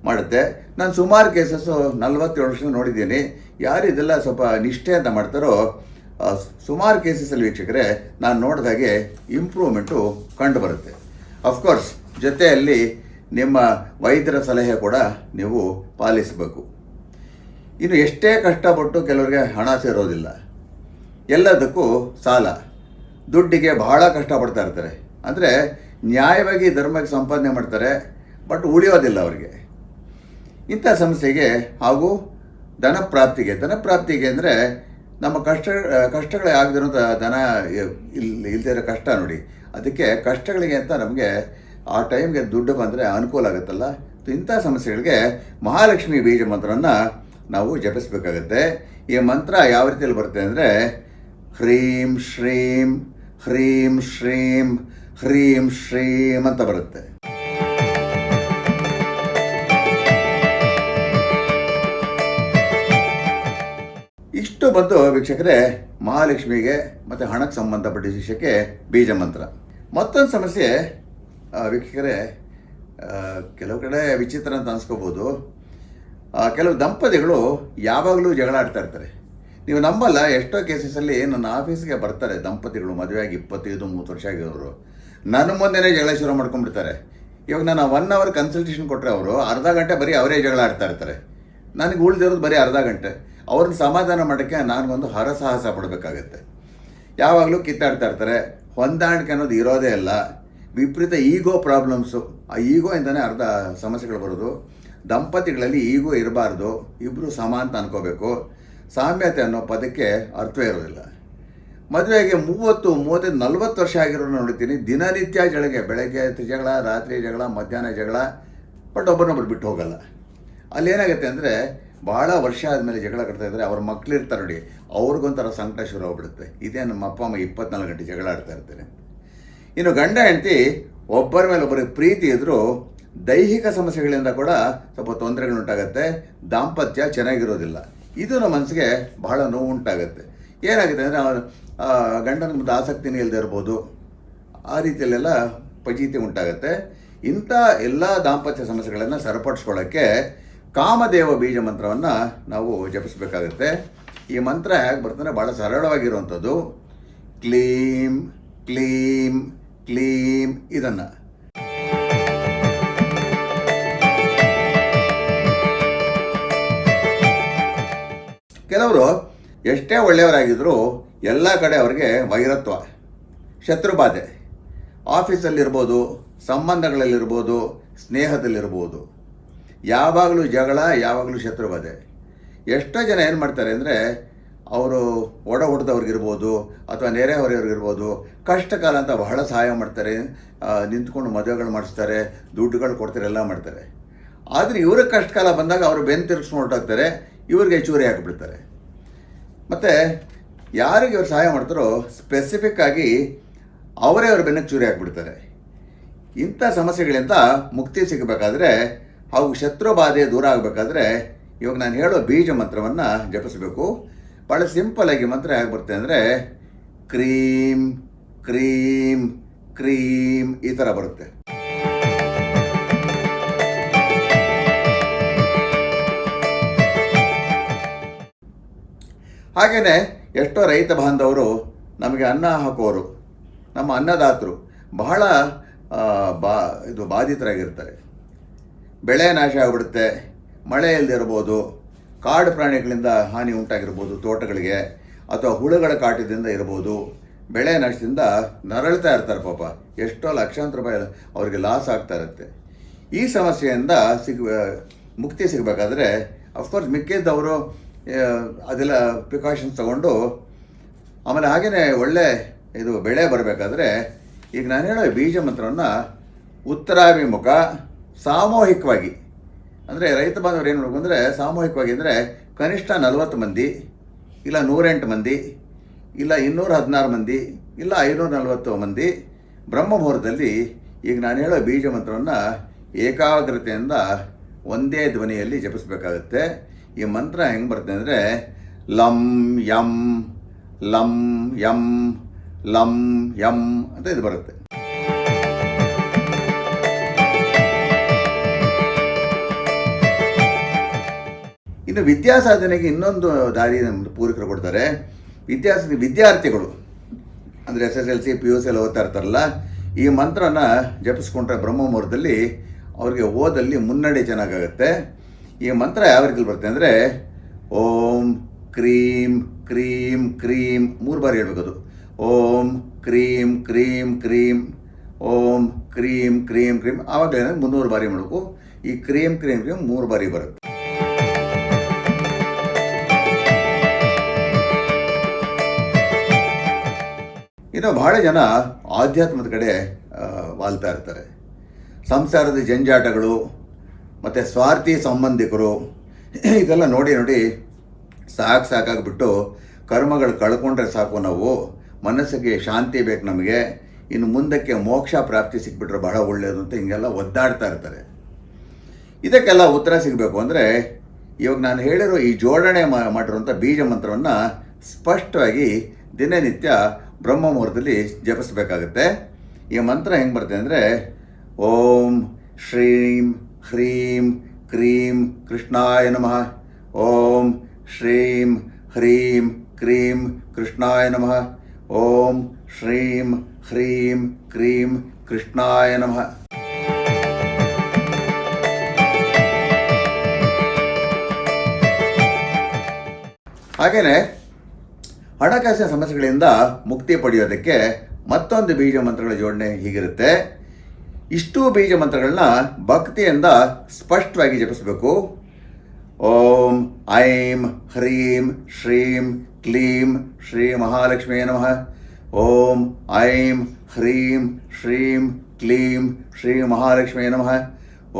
ಮಾಡುತ್ತೆ. ನಾನು ಸುಮಾರು ಕೇಸಸ್ಸು 47 ವರ್ಷ ನೋಡಿದ್ದೀನಿ. ಯಾರು ಇದೆಲ್ಲ ಸ್ವಲ್ಪ ನಿಷ್ಠೆಯಿಂದ ಮಾಡ್ತಾರೋ ಸುಮಾರು ಕೇಸಸಲ್ಲಿ ವೀಕ್ಷಕರೇ ನಾನು ನೋಡಿದಾಗೆ ಇಂಪ್ರೂವ್ಮೆಂಟು ಕಂಡು ಬರುತ್ತೆ. ಅಫ್ಕೋರ್ಸ್ ಜೊತೆಯಲ್ಲಿ ನಿಮ್ಮ ವೈದ್ಯರ ಸಲಹೆ ಕೂಡ ನೀವು ಪಾಲಿಸಬೇಕು. ಇನ್ನು ಎಷ್ಟೇ ಕಷ್ಟಪಟ್ಟು ಕೆಲವರಿಗೆ ಹಣ ಸೇರೋದಿಲ್ಲ, ಎಲ್ಲದಕ್ಕೂ ಸಾಲ, ದುಡ್ಡಿಗೆ ಬಹಳ ಕಷ್ಟಪಡ್ತಾ ಇರ್ತಾರೆ. ಅಂದರೆ ನ್ಯಾಯವಾಗಿ ಧರ್ಮಕ್ಕೆ ಸಂಪಾದನೆ ಮಾಡ್ತಾರೆ, ಬಟ್ ಉಳಿಯೋದಿಲ್ಲ ಅವರಿಗೆ. ಇಂಥ ಸಮಸ್ಯೆಗೆ ಹಾಗೂ ಧನಪ್ರಾಪ್ತಿಗೆ ಅಂದರೆ ನಮ್ಮ ಕಷ್ಟಗಳೇ ಆಗದಿರೋಂಥ ಧನ ಇಲ್ಲದೇ ಇರೋ ಕಷ್ಟ ನೋಡಿ, ಅದಕ್ಕೆ ಕಷ್ಟಗಳಿಗೆ ಅಂತ ನಮಗೆ ಆ ಟೈಮ್ಗೆ ದುಡ್ಡು ಬಂದರೆ ಅನುಕೂಲ ಆಗುತ್ತಲ್ಲ. ಇಂಥ ಸಮಸ್ಯೆಗಳಿಗೆ ಮಹಾಲಕ್ಷ್ಮಿ ಬೀಜ ಮಂತ್ರವನ್ನು ನಾವು ಜಪಿಸಬೇಕಾಗತ್ತೆ. ಈ ಮಂತ್ರ ಯಾವ ರೀತಿಯಲ್ಲಿ ಬರುತ್ತೆ ಅಂದರೆ ಹ್ರೀಂ ಶ್ರೀಂ ಹ್ರೀಂ ಶ್ರೀಂ ಹ್ರೀಂ ಶ್ರೀಂ ಅಂತ ಬರುತ್ತೆ. ಇಷ್ಟು ಬಂದು ವೀಕ್ಷಕರೇ ಮಹಾಲಕ್ಷ್ಮಿಗೆ ಮತ್ತು ಹಣಕ್ಕೆ ಸಂಬಂಧಪಟ್ಟ ವಿಷಯಕ್ಕೆ ಬೀಜ ಮಂತ್ರ. ಮತ್ತೊಂದು ಸಮಸ್ಯೆ ವೀಕ್ಷಕರೇ, ಕೆಲವು ಕಡೆ ವಿಚಿತ್ರ ಅಂತ ಅನ್ಸ್ಕೋಬೋದು, ಕೆಲವು ದಂಪತಿಗಳು ಯಾವಾಗಲೂ ಜಗಳ ಆಡ್ತಾ ಇರ್ತಾರೆ. ನೀವು ನಂಬಲ್ಲ, ಎಷ್ಟೋ ಕೇಸಸಲ್ಲಿ ನನ್ನ ಆಫೀಸ್ಗೆ ಬರ್ತಾರೆ ದಂಪತಿಗಳು, ಮದುವೆಯಾಗಿ 25-30 ವರ್ಷ ಆಗಿರೋರು, ನನ್ನ ಮುಂದೆನೇ ಜಗಳ ಶುರು ಮಾಡ್ಕೊಂಡ್ಬಿಡ್ತಾರೆ. ಇವಾಗ ನಾನು 1 ಅವರ್ ಕನ್ಸಲ್ಟೇಷನ್ ಕೊಟ್ಟರೆ ಅವರು ಅರ್ಧ ಗಂಟೆ ಬರೀ ಅವರೇ ಜಗಳ ಆಡ್ತಾ ಇರ್ತಾರೆ. ನನಗೆ ಉಳಿದಿರೋದು ಬರೀ ಅರ್ಧ ಗಂಟೆ. ಅವ್ರನ್ನ ಸಮಾಧಾನ ಮಾಡೋಕ್ಕೆ ನನಗೊಂದು ಹರಸಾಹಸ ಪಡಬೇಕಾಗತ್ತೆ. ಯಾವಾಗಲೂ ಕಿತ್ತಾಡ್ತಾ ಇರ್ತಾರೆ, ಹೊಂದಾಣಿಕೆ ಅನ್ನೋದು ಇರೋದೇ ಇಲ್ಲ. ವಿಪರೀತ ಈಗೋ ಪ್ರಾಬ್ಲಮ್ಸು, ಆ ಈಗೋಯಿಂದನೇ ಅರ್ಧ ಸಮಸ್ಯೆಗಳು ಬರೋದು. ದಂಪತಿಗಳಲ್ಲಿ ಈಗೋ ಇರಬಾರ್ದು, ಇಬ್ಬರು ಸಮ ಅಂತ ಅನ್ಕೋಬೇಕು. ಸಾಮ್ಯತೆ ಅನ್ನೋ ಪದಕ್ಕೆ ಅರ್ಥವೇ ಇರೋದಿಲ್ಲ. ಮದುವೆಗೆ 30, 35, 40 ವರ್ಷ ಆಗಿರೋರು ನೋಡ್ತೀನಿ, ದಿನನಿತ್ಯ ಬೆಳಗ್ಗೆ ಜಗಳ, ರಾತ್ರಿ ಜಗಳ, ಮಧ್ಯಾಹ್ನ ಜಗಳ, ಬಟ್ ಒಬ್ಬರನ್ನೊಬ್ಬರು ಬಿಟ್ಟು ಹೋಗಲ್ಲ. ಅಲ್ಲೇನಾಗುತ್ತೆ ಅಂದರೆ ಭಾಳ ವರ್ಷ ಆದಮೇಲೆ ಜಗಳ ಕಟ್ತಾ ಇದ್ದರೆ ಅವ್ರ ಮಕ್ಕಳಿರ್ತಾರೆ ನೋಡಿ, ಅವ್ರಿಗೊಂಥರ ಸಂಕಟ ಶುರು ಹೋಗ್ಬಿಡುತ್ತೆ. ಇದೇ ನಮ್ಮ ಅಪ್ಪ ಅಮ್ಮ 24 ಗಂಟೆ ಜಗಳ ಆಡ್ತಾ ಇರ್ತಾರೆ. ಇನ್ನು ಗಂಡ ಹೆಂಡತಿ ಒಬ್ಬರ ಮೇಲೆ ಒಬ್ಬರಿಗೆ ಪ್ರೀತಿ ಇದ್ದರೂ ದೈಹಿಕ ಸಮಸ್ಯೆಗಳಿಂದ ಕೂಡ ಸ್ವಲ್ಪ ತೊಂದರೆಗಳುಂಟಾಗತ್ತೆ, ದಾಂಪತ್ಯ ಚೆನ್ನಾಗಿರೋದಿಲ್ಲ. ಇದು ನಮ್ಮ ಮನಸ್ಸಿಗೆ ಬಹಳ ನೋವು ಉಂಟಾಗುತ್ತೆ. ಏನಾಗುತ್ತೆ ಅಂದರೆ ಗಂಡನ ಮುಂದೆ ಆಸಕ್ತಿನೇ ಇಲ್ಲದೆ ಇರ್ಬೋದು, ಆ ರೀತಿಯಲ್ಲೆಲ್ಲ ಫಜೀತಿ ಉಂಟಾಗುತ್ತೆ. ಇಂಥ ಎಲ್ಲ ದಾಂಪತ್ಯ ಸಮಸ್ಯೆಗಳನ್ನು ಸರಿಪಡಿಸ್ಕೊಳ್ಳೋಕ್ಕೆ ಕಾಮದೇವ ಬೀಜ ಮಂತ್ರವನ್ನು ನಾವು ಜಪಿಸಬೇಕಾಗುತ್ತೆ. ಈ ಮಂತ್ರ ಹೇಗೆ ಬರ್ತಂದರೆ ಭಾಳ ಸರಳವಾಗಿರುವಂಥದ್ದು. ಕ್ಲೀಂ ಕ್ಲೀಂ ಕ್ಲೀಂ. ಇದನ್ನು ಕೆಲವರು ಎಷ್ಟೇ ಒಳ್ಳೆಯವರಾಗಿದ್ದರೂ ಎಲ್ಲ ಕಡೆ ಅವರಿಗೆ ವೈರತ್ವ, ಶತ್ರುಬಾಧೆ, ಆಫೀಸಲ್ಲಿರ್ಬೋದು, ಸಂಬಂಧಗಳಲ್ಲಿರ್ಬೋದು, ಸ್ನೇಹದಲ್ಲಿರ್ಬೋದು, ಯಾವಾಗಲೂ ಜಗಳ, ಯಾವಾಗಲೂ ಶತ್ರುಬಾಧೆ. ಎಷ್ಟೋ ಜನ ಏನು ಮಾಡ್ತಾರೆ ಅಂದರೆ ಅವರು ಒಡ ಹುಡ್ದವ್ರಿಗಿರ್ಬೋದು ಅಥವಾ ನೆರೆಹೊರೆಯವ್ರಿಗಿರ್ಬೋದು ಕಷ್ಟ ಕಾಲ ಅಂತ ಬಹಳ ಸಹಾಯ ಮಾಡ್ತಾರೆ, ನಿಂತ್ಕೊಂಡು ಮದುವೆಗಳು ಮಾಡಿಸ್ತಾರೆ, ದುಡ್ಡುಗಳು ಕೊಡ್ತಾರೆ, ಎಲ್ಲ ಮಾಡ್ತಾರೆ. ಆದರೆ ಇವ್ರಿಗೆ ಕಷ್ಟ ಕಾಲ ಬಂದಾಗ ಅವರು ಬೆನ್ನು ತಿರುಗಿಸ್ಕೊಂಡು ಹೊರಟಾಗ್ತಾರೆ, ಇವ್ರಿಗೆ ಚೂರಿ ಹಾಕಿಬಿಡ್ತಾರೆ. ಮತ್ತು ಯಾರಿಗೆ ಇವ್ರು ಸಹಾಯ ಮಾಡ್ತಾರೋ ಸ್ಪೆಸಿಫಿಕ್ಕಾಗಿ ಅವರೇ ಅವ್ರ ಬೆನ್ನಕ್ಕೆ ಚೂರಿ ಹಾಕಿಬಿಡ್ತಾರೆ. ಇಂಥ ಸಮಸ್ಯೆಗಳಿಂದ ಮುಕ್ತಿ ಸಿಗಬೇಕಾದ್ರೆ, ಹಾಗೂ ಶತ್ರು ಬಾಧೆ ದೂರ ಆಗಬೇಕಾದ್ರೆ ಇವಾಗ ನಾನು ಹೇಳೋ ಬೀಜ ಮಂತ್ರವನ್ನು ಜಪಿಸಬೇಕು. ಭಾಳ ಸಿಂಪಲ್ಲಾಗಿ ಮಂತ್ರ ಹೇಗೆ ಬರುತ್ತೆ ಅಂದರೆ ಕ್ರೀಂ ಕ್ರೀಂ ಕ್ರೀಂ ಈ ಥರ ಬರುತ್ತೆ. ಹಾಗೆಯೇ ಎಷ್ಟೋ ರೈತ ಬಾಂಧವರು, ನಮಗೆ ಅನ್ನ ಹಾಕೋರು, ನಮ್ಮ ಅನ್ನದಾತರು ಬಹಳ ಬಾಧಿತರಾಗಿರ್ತಾರೆ. ಬೆಳೆ ನಾಶ ಆಗಿಬಿಡುತ್ತೆ, ಮಳೆ ಇಲ್ಲದೆ ಇರ್ಬೋದು, ಕಾಡು ಪ್ರಾಣಿಗಳಿಂದ ಹಾನಿ ಉಂಟಾಗಿರ್ಬೋದು ತೋಟಗಳಿಗೆ, ಅಥವಾ ಹುಳುಗಳ ಕಾಟದಿಂದ ಇರ್ಬೋದು, ಬೆಳೆ ನಷ್ಟದಿಂದ ನರಳ್ತಾ ಇರ್ತಾರೆ ಪಾಪ. ಎಷ್ಟೋ ಲಕ್ಷಾಂತರ ರೂಪಾಯಿ ಅವರಿಗೆ ಲಾಸ್ ಆಗ್ತಾ ಇರುತ್ತೆ. ಈ ಸಮಸ್ಯೆಯಿಂದ ಮುಕ್ತಿ ಸಿಗಬೇಕಾದ್ರೆ ಅಫ್ಕೋರ್ಸ್ ಮಿಕ್ಕಿದ್ದವರು ಅದೆಲ್ಲ ಪ್ರಿಕಾಷನ್ಸ್ ತಗೊಂಡು, ಆಮೇಲೆ ಹಾಗೆಯೇ ಒಳ್ಳೆ ಬೆಳೆ ಬರಬೇಕಾದ್ರೆ ಈಗ ನಾನು ಹೇಳೋ ಬೀಜ ಮಂತ್ರವನ್ನು ಉತ್ತರಾಭಿಮುಖ ಸಾಮೂಹಿಕವಾಗಿ, ಅಂದರೆ ರೈತ ಬಾಂಧವರು ಏನು ಮಾಡಬೇಕು ಅಂದರೆ ಸಾಮೂಹಿಕವಾಗಿ, ಅಂದರೆ ಕನಿಷ್ಠ 40 ಮಂದಿ, ಇಲ್ಲ 108 ಮಂದಿ, ಇಲ್ಲ 216 ಮಂದಿ, ಇಲ್ಲ 540 ಮಂದಿ ಬ್ರಹ್ಮ ಮುಹೂರ್ತದಲ್ಲಿ ಈಗ ನಾನು ಹೇಳೋ ಬೀಜ ಮಂತ್ರವನ್ನು ಏಕಾಗ್ರತೆಯಿಂದ ಒಂದೇ ಧ್ವನಿಯಲ್ಲಿ ಜಪಿಸಬೇಕಾಗುತ್ತೆ. ಈ ಮಂತ್ರ ಹೆಂಗೆ ಬರುತ್ತೆ ಅಂದರೆ ಲಂ ಯಂ ಲಂ ಯಂ ಲಂ ಯಂ ಅಂತ ಇದು ಬರುತ್ತೆ. ಇನ್ನು ವಿದ್ಯಾಸಾಧನೆಗೆ ಇನ್ನೊಂದು ದಾರಿ ಪೂರಕರು ಕೊಡ್ತಾರೆ. ವಿದ್ಯಾರ್ಥಿಗಳು ಅಂದರೆ SSLC PUC ಎಲ್ಲ ಓದ್ತಾ ಇರ್ತಾರಲ್ಲ, ಈ ಮಂತ್ರನ ಜಪಿಸ್ಕೊಂಡ್ರೆ ಬ್ರಹ್ಮ ಮುಹೂರ್ತದಲ್ಲಿ ಅವ್ರಿಗೆ ಓದಲ್ಲಿ ಮುನ್ನಡೆ ಚೆನ್ನಾಗಾಗುತ್ತೆ. ಈ ಮಂತ್ರ ಯಾವ ರೀತಿಯಲ್ಲಿ ಬರುತ್ತೆ ಅಂದರೆ ಓಂ ಕ್ರೀಂ ಕ್ರೀಂ ಕ್ರೀಂ 3 ಬಾರಿ ಹೇಳ್ಬೇಕದು. ಓಂ ಕ್ರೀಂ ಕ್ರೀಂ ಕ್ರೀಂ ಓಂ ಕ್ರೀಂ ಕ್ರೀಂ ಕ್ರೀಂ. ಆವಾಗಲೇ 300 ಬಾರಿ ಮಾಡಬೇಕು. ಈ ಕ್ರೀಂ ಕ್ರೀಂ ಕ್ರೀಂ 3 ಬಾರಿ ಬರುತ್ತೆ. ಇನ್ನು ಬಹಳ ಜನ ಆಧ್ಯಾತ್ಮದ ಕಡೆ ವಾಲ್ತಾ ಇರ್ತಾರೆ. ಸಂಸಾರದ ಜಂಜಾಟಗಳು ಮತ್ತು ಸ್ವಾರ್ಥಿ ಸಂಬಂಧಿಕರು ಇದೆಲ್ಲ ನೋಡಿ ನೋಡಿ ಸಾಕಾಗಿಬಿಟ್ಟು ಕರ್ಮಗಳು ಕಳ್ಕೊಂಡ್ರೆ ಸಾಕು, ನಾವು ಮನಸ್ಸಿಗೆ ಶಾಂತಿ ಬೇಕು, ನಮಗೆ ಇನ್ನು ಮುಂದಕ್ಕೆ ಮೋಕ್ಷ ಪ್ರಾಪ್ತಿ ಸಿಕ್ಬಿಟ್ರೆ ಬಹಳ ಒಳ್ಳೆಯದು ಅಂತ ಹಿಂಗೆಲ್ಲ ಒದ್ದಾಡ್ತಾ ಇರ್ತಾರೆ. ಇದಕ್ಕೆಲ್ಲ ಉತ್ತರ ಸಿಗಬೇಕು ಅಂದರೆ ಇವಾಗ ನಾನು ಹೇಳಿರೋ ಈ ಜೋಡಣೆ ಮಾಡಿರುವಂಥ ಬೀಜ ಮಂತ್ರವನ್ನು ಸ್ಪಷ್ಟವಾಗಿ ದಿನನಿತ್ಯ ಬ್ರಹ್ಮ ಮುಹೂರ್ತದಲ್ಲಿ ಜಪಿಸಬೇಕಾಗತ್ತೆ. ಈ ಮಂತ್ರ ಹೆಂಗೆ ಬರುತ್ತೆ ಅಂದರೆ ಓಂ ಶ್ರೀಂ ಹ್ರೀಂ ಕ್ರೀಂ ಕೃಷ್ಣಾಯ ನಮಃ, ಓಂ ಶ್ರೀಂ ಹ್ರೀಂ ಕ್ರೀಂ ಕೃಷ್ಣಾಯ ನಮಃ, ಓಂ ಶ್ರೀಂ ಹ್ರೀಂ ಕ್ರೀಂ ಕೃಷ್ಣಾಯ ನಮಃ. ಹಾಗೆಯೇ ಹಣಕಾಸಿನ ಸಮಸ್ಯೆಗಳಿಂದ ಮುಕ್ತಿ ಪಡೆಯೋದಕ್ಕೆ ಮತ್ತೊಂದು ಬೀಜ ಮಂತ್ರಗಳ ಜೋಡಣೆ ಹೀಗಿರುತ್ತೆ. ಇಷ್ಟು ಬೀಜ ಮಂತ್ರಗಳನ್ನ ಭಕ್ತಿಯಿಂದ ಸ್ಪಷ್ಟವಾಗಿ ಜಪಿಸಬೇಕು. ಓಂ ಐಂ ಹ್ರೀಂ ಶ್ರೀಂ ಕ್ಲೀಂ ಶ್ರೀ ಮಹಾಲಕ್ಷ್ಮೀ ನಮಃ, ಓಂ ಐಂ ಹ್ರೀಂ ಶ್ರೀಂ ಕ್ಲೀಂ ಶ್ರೀ ಮಹಾಲಕ್ಷ್ಮೀ ನಮಃ,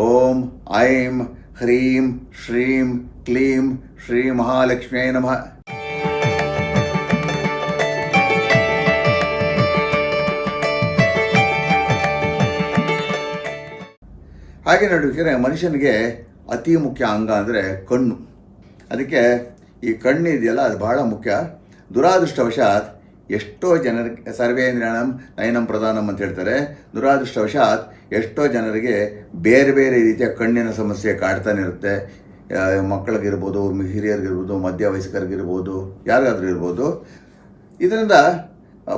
ಓಂ ಐಂ ಹ್ರೀಂ ಶ್ರೀಂ ಕ್ಲೀಂ ಶ್ರೀ ಮಹಾಲಕ್ಷ್ಮೀ ನಮಃ. ಹಾಗೆ ನೋಡಿದ್ರೆ ಮನುಷ್ಯನಿಗೆ ಅತಿ ಮುಖ್ಯ ಅಂಗ ಅಂದರೆ ಕಣ್ಣು. ಅದಕ್ಕೆ ಈ ಕಣ್ಣು ಇದೆಯಲ್ಲ ಅದು ಬಹಳ ಮುಖ್ಯ. ದುರಾದೃಷ್ಟವಶಾತ್ ಎಷ್ಟೋ ಜನರಿಗೆ ಸರ್ವೇಂದ್ರಿಯಾಣಂ ನಯನಂ ಪ್ರಧಾನಂ ಅಂತ ಹೇಳ್ತಾರೆ. ದುರಾದೃಷ್ಟವಶಾತ್ ಎಷ್ಟೋ ಜನರಿಗೆ ಬೇರೆ ಬೇರೆ ರೀತಿಯ ಕಣ್ಣಿನ ಸಮಸ್ಯೆ ಕಾಡ್ತಾನೆ ಇರುತ್ತೆ. ಮಕ್ಕಳಿಗಿರ್ಬೋದು, ಹಿರಿಯರಿಗಿರ್ಬೋದು, ಮಧ್ಯವಯಸ್ಕರಿಗಿರ್ಬೋದು, ಯಾರಿಗಾದ್ರೂ ಇರ್ಬೋದು. ಇದರಿಂದ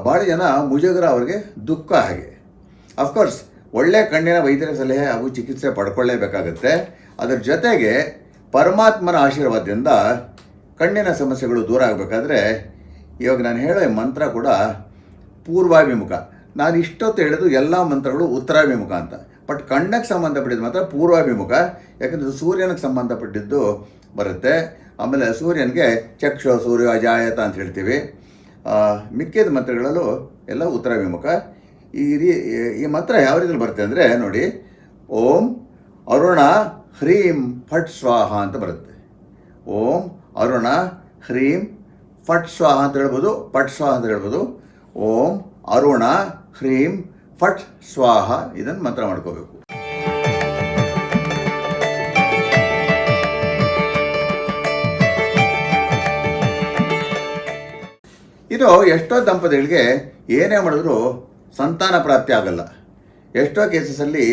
ಭಾಳ ಜನ ಮುಜುಗರ, ಅವ್ರಿಗೆ ದುಃಖ. ಹಾಗೆ ಅಫ್ಕೋರ್ಸ್ ಒಳ್ಳೆಯ ಕಣ್ಣಿನ ವೈದ್ಯರ ಸಲಹೆ ಹಾಗೂ ಚಿಕಿತ್ಸೆ ಪಡ್ಕೊಳ್ಳೇಬೇಕಾಗತ್ತೆ. ಅದರ ಜೊತೆಗೆ ಪರಮಾತ್ಮನ ಆಶೀರ್ವಾದದಿಂದ ಕಣ್ಣಿನ ಸಮಸ್ಯೆಗಳು ದೂರ ಆಗಬೇಕಾದ್ರೆ ಇವಾಗ ನಾನು ಹೇಳೋ ಮಂತ್ರ ಕೂಡ ಪೂರ್ವಾಭಿಮುಖ. ನಾನು ಇಷ್ಟೊತ್ತು ಹೇಳಿದ್ದು ಎಲ್ಲ ಮಂತ್ರಗಳು ಉತ್ತರಾಭಿಮುಖ ಅಂತ. ಬಟ್ ಕಣ್ಣಿಗೆ ಸಂಬಂಧಪಟ್ಟಿದ್ದು ಮಾತ್ರ ಪೂರ್ವಾಭಿಮುಖ. ಯಾಕಂದರೆ ಸೂರ್ಯನಿಗೆ ಸಂಬಂಧಪಟ್ಟಿದ್ದು ಬರುತ್ತೆ. ಆಮೇಲೆ ಸೂರ್ಯನಿಗೆ ಚಕ್ಷು ಸೂರ್ಯ ಅಜಾಯತ ಅಂತ ಹೇಳ್ತೀವಿ. ಮಿಕ್ಕಿದ ಮಂತ್ರಗಳಲ್ಲೂ ಎಲ್ಲ ಉತ್ತರಾಭಿಮುಖ. ಈ ಮಂತ್ರ ಯಾವ ರೀತಿಯಲ್ಲಿ ಬರುತ್ತೆ ಅಂದರೆ ನೋಡಿ, ಓಂ ಅರುಣ ಹ್ರೀಂ ಫಟ್ ಸ್ವಾಹ ಅಂತ ಬರುತ್ತೆ. ಓಂ ಅರುಣ ಹ್ರೀಂ ಫಟ್ ಸ್ವಾಹ ಅಂತ ಹೇಳ್ಬೋದು, ಪಟ್ ಸ್ವಾಹ ಅಂತ ಹೇಳ್ಬೋದು. ಓಂ ಅರುಣ ಹ್ರೀಂ ಫಟ್ ಸ್ವಾಹ, ಇದನ್ನು ಮಂತ್ರ ಮಾಡ್ಕೋಬೇಕು. ಇದು ಎಷ್ಟೋ ದಂಪತಿಗಳಿಗೆ ಏನೇ ಮಾಡಿದ್ರು ಸಂತಾನ ಪ್ರಾಪ್ತಿ ಆಗಲ್ಲ. ಎಷ್ಟೋ ಕೇಸಸಲ್ಲಿ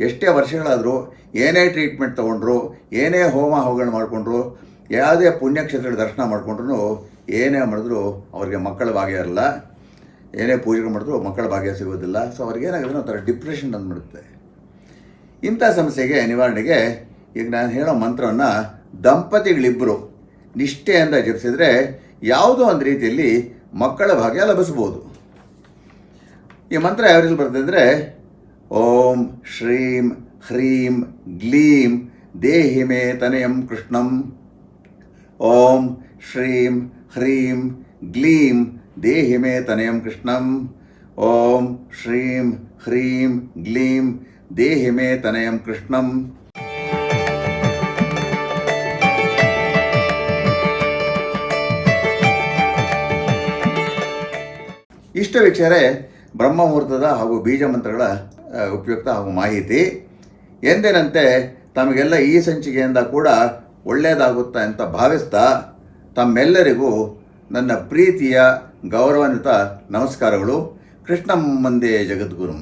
ಎಷ್ಟೇ ವರ್ಷಗಳಾದರೂ ಏನೇ ಟ್ರೀಟ್ಮೆಂಟ್ ತೊಗೊಂಡ್ರು, ಏನೇ ಹೋಮ ಹವಗಳು ಮಾಡಿಕೊಂಡ್ರು, ಯಾವುದೇ ಪುಣ್ಯಕ್ಷೇತ್ರಗಳ ದರ್ಶನ ಮಾಡಿಕೊಂಡ್ರು ಏನೇ ಮಾಡಿದ್ರು ಅವ್ರಿಗೆ ಮಕ್ಕಳ ಭಾಗ್ಯ ಇರಲ್ಲ. ಏನೇ ಪೂಜೆಗಳು ಮಾಡಿದ್ರು ಮಕ್ಕಳ ಭಾಗ್ಯ ಸಿಗೋದಿಲ್ಲ. ಸೊ ಅವ್ರಿಗೇನಾಗುತ್ತೆ ಒಂಥರ ಡಿಪ್ರೆಷನ್ ಅಂದ್ಬಿಡುತ್ತೆ. ಇಂಥ ಸಮಸ್ಯೆಗೆ ನಿವಾರಣೆಗೆ ಈಗ ನಾನು ಹೇಳೋ ಮಂತ್ರವನ್ನು ದಂಪತಿಗಳಿಬ್ಬರು ನಿಷ್ಠೆಯಿಂದ ಜಪಿಸಿದರೆ ಯಾವುದೋ ಒಂದು ರೀತಿಯಲ್ಲಿ ಮಕ್ಕಳ ಭಾಗ್ಯ ಲಭಿಸ್ಬೋದು. ಈ ಮಂತ್ರ ಯಾವ ರೀತಿ ಬರ್ತದೆ ಅಂದರೆ, ಓಂ ಶ್ರೀಂ ಹ್ರೀಂ ಗ್ಲೀಂ ದೇಹಿ ಮೇ ತನಯಂ ಕೃಷ್ಣಂ. ಓಂ ಶ್ರೀಂ ಹ್ರೀಂ ಗ್ಲೀಂ ದೇಹಿ ಮೇ ತನಯಂ ಕೃಷ್ಣಂ. ಓಂ ಶ್ರೀಂ ಹ್ರೀಂ ಗ್ಲೀಂ ದೇಹಿ ಮೇ ತನಯಂ ಕೃಷ್ಣಂ. ಇಷ್ಟ ವೀಕ್ಷಕರೇ, ಬ್ರಹ್ಮಮುಹೂರ್ತದ ಹಾಗೂ ಬೀಜ ಮಂತ್ರಗಳ ಉಪಯುಕ್ತ ಹಾಗೂ ಮಾಹಿತಿ ಎಂದಿನಂತೆ ತಮಗೆಲ್ಲ ಈ ಸಂಚಿಕೆಯಿಂದ ಕೂಡ ಒಳ್ಳೆಯದಾಗುತ್ತೆ ಅಂತ ಭಾವಿಸ್ತಾ ತಮ್ಮೆಲ್ಲರಿಗೂ ನನ್ನ ಪ್ರೀತಿಯ ಗೌರವಾನ್ವಿತ ನಮಸ್ಕಾರಗಳು. ಕೃಷ್ಣಂ ವಂದೇ ಜಗದ್ಗುರುಂ.